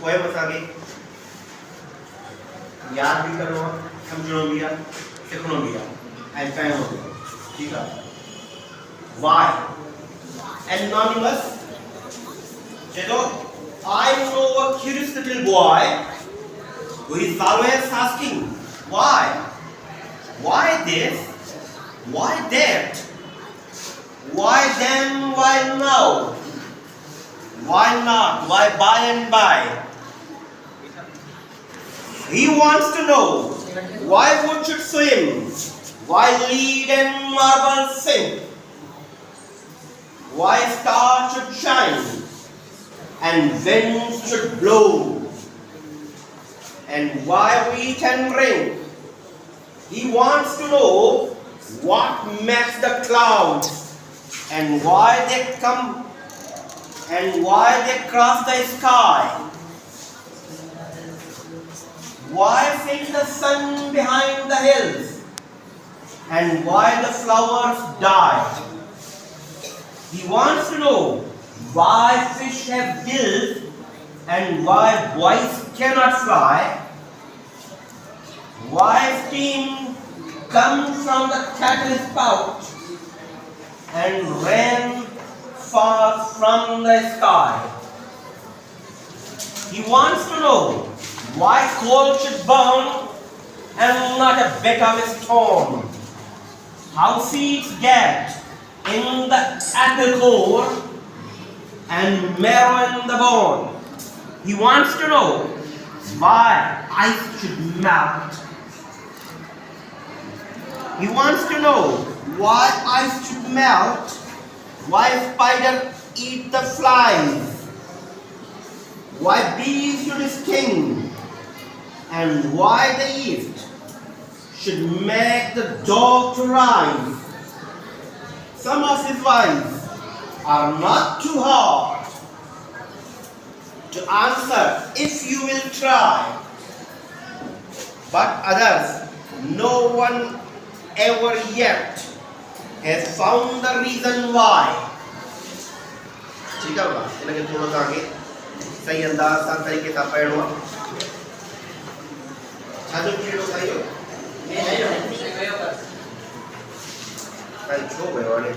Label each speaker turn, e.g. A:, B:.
A: Poem असांखे याद भी करो समझणो भी आहे सिखणो भी आहे ऐं करिणो भी आहे ठीक आहे why anonymous ਜਦੋਂ I know a curious little boy who is always asking why this why that why then why now why not why by and by. He wants to know why wood should swim, why lead and marble sing, why stars should shine and winds should blow, and why wheat and rain. He wants to know what makes the clouds and why they come and why they cross the sky. Why see the sun behind the hills and why the flowers die. He wants to know why fish have gills and why boys cannot fly, why steam comes from the cattle spout and rain falls from the sky. He wants to know why coal should burn and not a bit of stone, how seeds get in the apple core and marrow in the bone. He wants to know why ice should melt. He wants to know why ice should melt, why spiders eat the flies, why bees should sting, and why the yeast should make the dog to rise. Some of his whys are not too hard to answer if you will try, but others no one ever yet has found the reason why. ठीक है बा इनके थोड़ा सा आगे सही अंदाज सां तरीके सां पढ़णो आहे छा जो कहिड़ो सही हो नहीं छो वियो हाणे